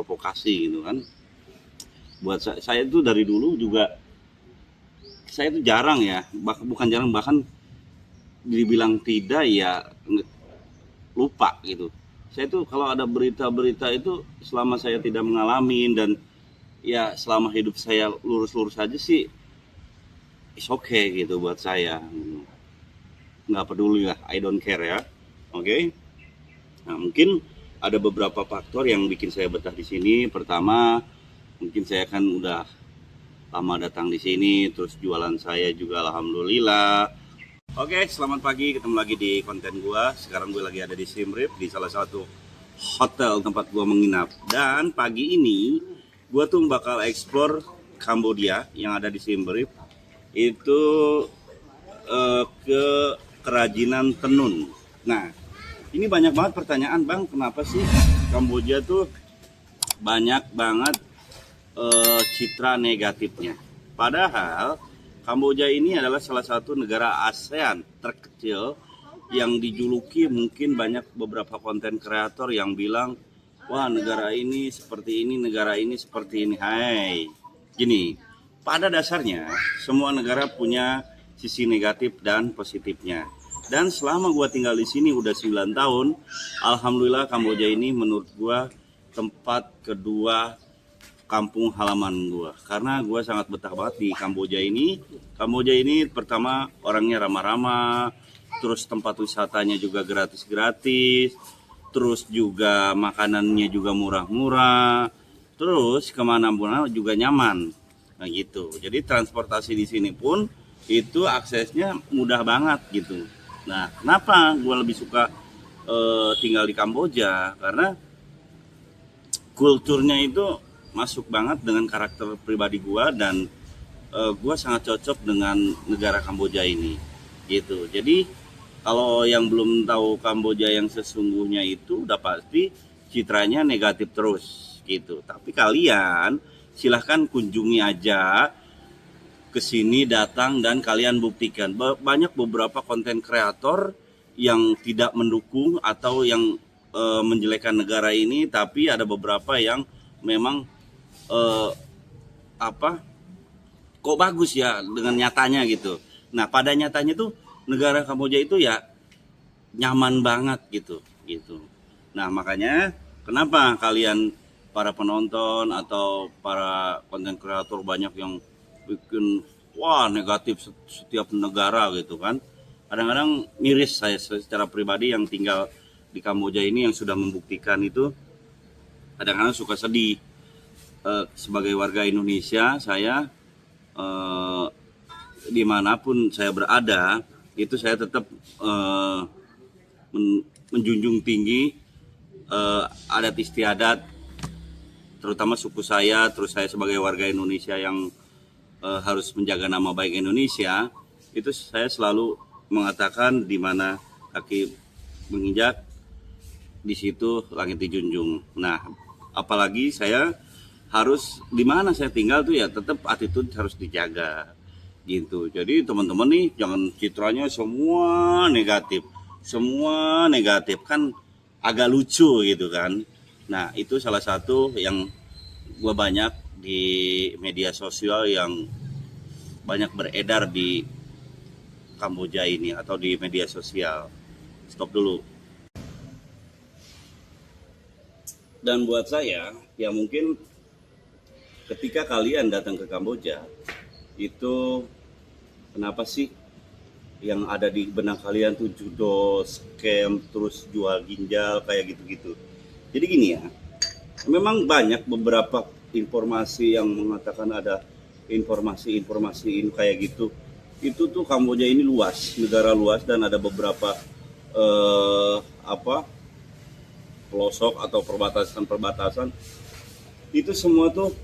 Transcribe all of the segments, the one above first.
provokasi gitu kan. Buat saya itu dari dulu juga saya itu jarang ya, bukan jarang, bahkan dibilang tidak ya lupa gitu. Saya tuh kalau ada berita-berita itu selama saya tidak mengalami dan ya selama hidup saya lurus-lurus aja sih, it's okay gitu buat saya. Nggak peduli lah, I don't care ya. Oke. Okay? Nah, mungkin ada beberapa faktor yang bikin saya betah di sini. Pertama, mungkin saya kan udah lama datang di sini, terus jualan saya juga alhamdulillah. Oke, selamat pagi, ketemu lagi di konten gua. Sekarang gue lagi ada di Siem Reap, di salah satu hotel tempat gua menginap. Dan pagi ini gua tuh bakal explore Kamboja yang ada di Siem Reap. Itu ke kerajinan tenun. Nah, ini banyak banget pertanyaan, Bang, kenapa sih Kamboja tuh banyak banget citra negatifnya. Padahal Kamboja ini adalah salah satu negara ASEAN terkecil yang dijuluki, mungkin banyak beberapa konten kreator yang bilang, wah negara ini seperti ini, negara ini seperti ini. Hai, gini, pada dasarnya semua negara punya sisi negatif dan positifnya. Dan selama gua tinggal di sini udah 9 tahun, alhamdulillah Kamboja ini menurut gua tempat kedua kampung halaman gua, karena gua sangat betah banget di Kamboja ini. Kamboja ini pertama orangnya ramah-ramah, terus tempat wisatanya juga gratis-gratis, terus juga makanannya juga murah-murah, terus kemana-mana juga nyaman. Nah gitu. Jadi transportasi di sini pun itu aksesnya mudah banget gitu. Nah, kenapa gue lebih suka tinggal di Kamboja? Karena kulturnya itu masuk banget dengan karakter pribadi gue, dan gue sangat cocok dengan negara Kamboja ini gitu. Jadi kalau yang belum tahu Kamboja yang sesungguhnya itu udah pasti citranya negatif terus gitu. Tapi kalian silahkan kunjungi aja ke sini, datang, dan kalian buktikan. Banyak beberapa konten kreator yang tidak mendukung atau yang menjelekkan negara ini, tapi ada beberapa yang memang kok bagus ya dengan nyatanya gitu. Nah, pada nyatanya tuh negara Kamboja itu ya nyaman banget gitu. Nah, makanya kenapa kalian para penonton atau para konten kreator banyak yang bikin wah negatif setiap negara gitu kan. Kadang-kadang miris saya secara pribadi yang tinggal di Kamboja ini, yang sudah membuktikan itu. Kadang-kadang suka sedih. Sebagai warga Indonesia, saya dimanapun saya berada itu saya tetap menjunjung tinggi adat istiadat, terutama suku saya. Terus saya sebagai warga Indonesia yang harus menjaga nama baik Indonesia, itu saya selalu mengatakan di mana kaki menginjak, di situ langit dijunjung. Nah, apalagi saya harus di mana saya tinggal tuh ya tetap attitude harus dijaga gitu. Jadi teman-teman nih jangan citranya semua negatif kan agak lucu gitu kan. Nah, itu salah satu yang gue banyak di media sosial yang banyak beredar di Kamboja ini atau di media sosial. Stop dulu. Dan buat saya ya mungkin ketika kalian datang ke Kamboja itu kenapa sih yang ada di benak kalian tuh judo, scam, terus jual ginjal kayak gitu-gitu. Jadi gini ya, memang banyak beberapa informasi yang mengatakan ada informasi kayak gitu. Itu tuh Kamboja ini luas, negara luas, dan ada beberapa pelosok atau perbatasan. Itu semua tuh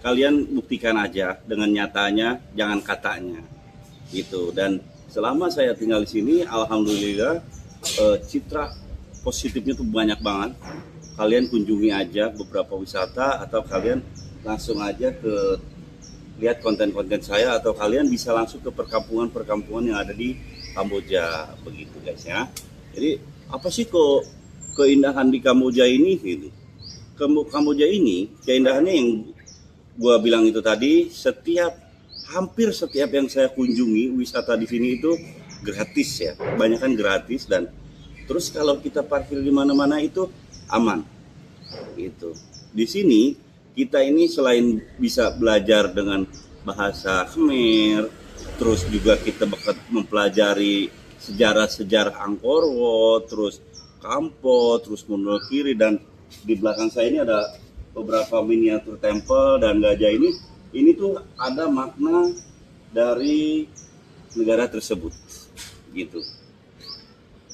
kalian buktikan aja dengan nyatanya, jangan katanya gitu. Dan selama saya tinggal di sini, alhamdulillah citra positifnya tuh banyak banget. Kalian kunjungi aja beberapa wisata, atau kalian langsung aja ke lihat konten-konten saya, atau kalian bisa langsung ke perkampungan yang ada di Kamboja begitu guys ya. Jadi apa sih kok keindahan di Kamboja ini gitu? Kamboja ini keindahannya yang gua bilang itu tadi, hampir setiap yang saya kunjungi wisata di sini itu gratis ya, kebanyakan gratis. Dan terus kalau kita parkir di mana-mana itu aman gitu. Di sini kita ini selain bisa belajar dengan bahasa Khmer, terus juga kita bakal mempelajari sejarah-sejarah Angkor Wat, terus Kampo, terus Mundur Kiri, dan di belakang saya ini ada beberapa miniatur tempel dan gajah ini tuh ada makna dari negara tersebut gitu.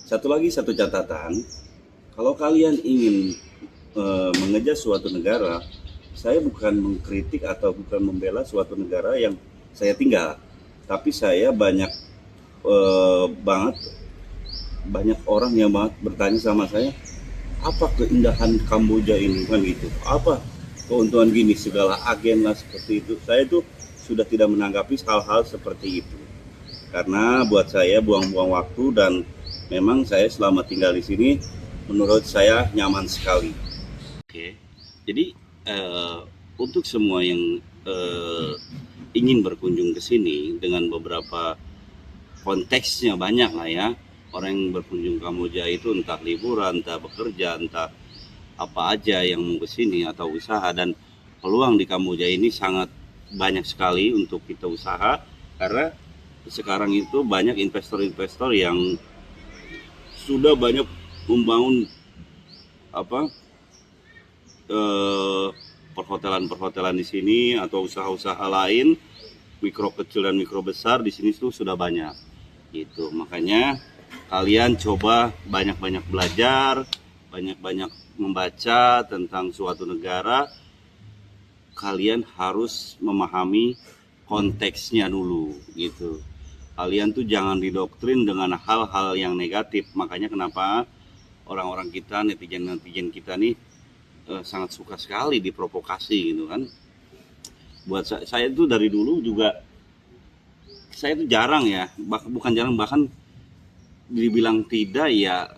Satu catatan, kalau kalian ingin mengejar suatu negara, saya bukan mengkritik atau bukan membela suatu negara yang saya tinggal, tapi saya banyak orang yang bertanya sama saya, apa keindahan Kamboja ini kan gitu, apa keuntungan gini, segala agen lah seperti itu. Saya tuh sudah tidak menanggapi hal-hal seperti itu, karena buat saya buang-buang waktu, dan memang saya selama tinggal di sini menurut saya nyaman sekali. Oke, jadi untuk semua yang ingin berkunjung ke sini, dengan beberapa konteksnya banyak lah ya, orang yang berkunjung ke Kamboja itu entah liburan, entah bekerja, entah apa aja yang mau ke sini atau usaha. Dan peluang di Kamboja ini sangat banyak sekali untuk kita usaha, karena sekarang itu banyak investor-investor yang sudah banyak membangun perhotelan di sini atau usaha-usaha lain, mikro kecil dan mikro besar di sini tuh sudah banyak gitu. Makanya kalian coba banyak-banyak belajar, banyak-banyak membaca tentang suatu negara. Kalian harus memahami konteksnya dulu gitu. Kalian tuh jangan didoktrin dengan hal-hal yang negatif. Makanya kenapa orang-orang kita, netizen kita nih sangat suka sekali diprovokasi gitu kan. Buat saya tuh dari dulu juga, saya tuh jarang ya, bukan jarang, bahkan dibilang tidak ya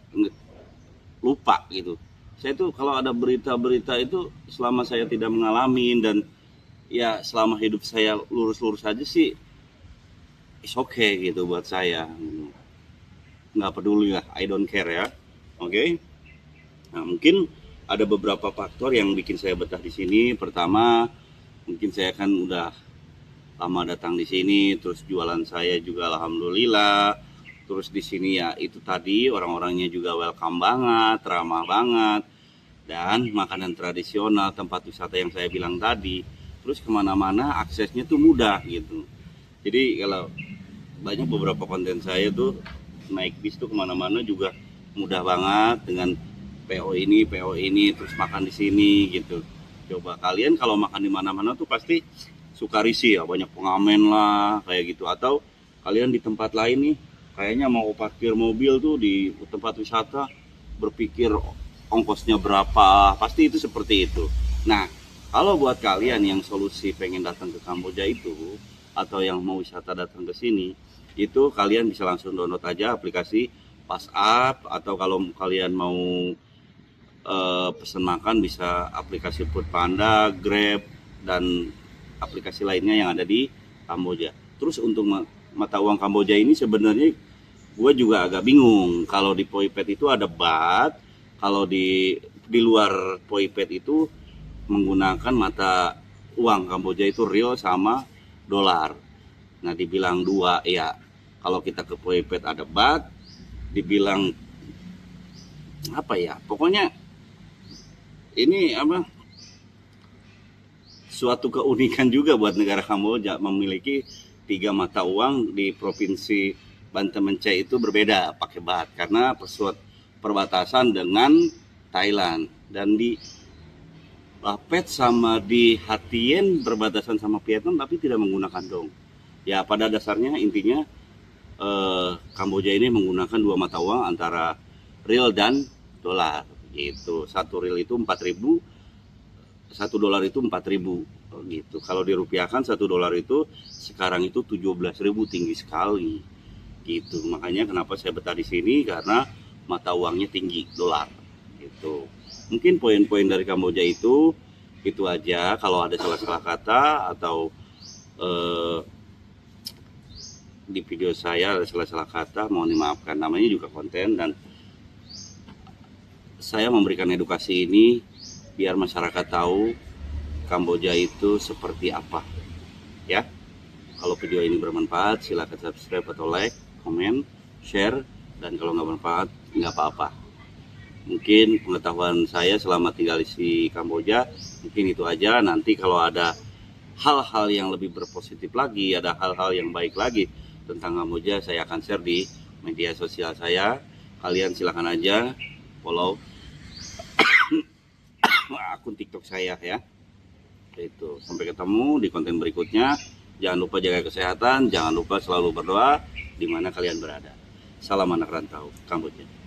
lupa gitu. Saya tuh kalau ada berita-berita itu, selama saya tidak mengalami dan ya selama hidup saya lurus-lurus aja sih, it's okay gitu buat saya. Nggak peduli lah, I don't care ya. Oke. Nah, mungkin ada beberapa faktor yang bikin saya betah di sini. Pertama, mungkin saya kan udah lama datang di sini, terus jualan saya juga alhamdulillah. Terus di sini ya itu tadi, orang-orangnya juga welcome banget, ramah banget, dan makanan tradisional, tempat wisata yang saya bilang tadi. Terus kemana-mana aksesnya tuh mudah gitu. Jadi kalau banyak beberapa konten saya tuh naik bis tuh kemana-mana juga mudah banget, dengan PO ini, terus makan di sini gitu. Coba kalian kalau makan di mana-mana tuh pasti suka risih ya, banyak pengamen lah kayak gitu. Atau kalian di tempat lain nih, kayaknya mau parkir mobil tuh di tempat wisata, berpikir ongkosnya berapa, pasti itu seperti itu. Nah, kalau buat kalian yang solusi pengen datang ke Kamboja itu, atau yang mau wisata datang ke sini, itu kalian bisa langsung download aja aplikasi PasUp, atau kalau kalian mau pesan makan bisa aplikasi Foodpanda, Grab, dan aplikasi lainnya yang ada di Kamboja. Terus untuk mata uang Kamboja ini sebenarnya gue juga agak bingung. Kalau di Poipet itu ada baht, kalau di luar Poipet itu menggunakan mata uang Kamboja itu riel sama dolar. Nah, dibilang dua ya, kalau kita ke Poipet ada baht, dibilang apa ya, pokoknya ini suatu keunikan juga buat negara Kamboja memiliki 3 mata uang. Di provinsi Banten Mencai itu berbeda pakai baht karena perbatasan dengan Thailand, dan di Bapet sama di Hatien berbatasan sama Vietnam tapi tidak menggunakan dong. Ya pada dasarnya intinya Kamboja ini menggunakan 2 mata uang antara riel dan dolar gitu. 1 riel itu 4.000, 1 dolar itu 4.000 gitu. Kalau dirupiahkan 1 dolar itu sekarang itu 17.000, tinggi sekali gitu. Makanya kenapa saya betah di sini, karena mata uangnya tinggi, dolar gitu. Mungkin poin-poin dari Kamboja itu aja. Kalau ada salah-salah kata atau di video saya ada salah-salah kata, mohon dimaafkan. Namanya juga konten, dan saya memberikan edukasi ini biar masyarakat tahu Kamboja itu seperti apa, ya. Kalau video ini bermanfaat, silakan subscribe atau like, komen, share, dan kalau nggak bermanfaat, nggak apa-apa. Mungkin pengetahuan saya selama tinggal di Kamboja, mungkin itu aja. Nanti kalau ada hal-hal yang lebih berpositif lagi, ada hal-hal yang baik lagi tentang Kamboja, saya akan share di media sosial saya. Kalian silakan aja follow akun TikTok saya ya. Itu. Sampai ketemu di konten berikutnya. Jangan lupa jaga kesehatan, jangan lupa selalu berdoa di mana kalian berada. Salam anak rantau, Kamboja.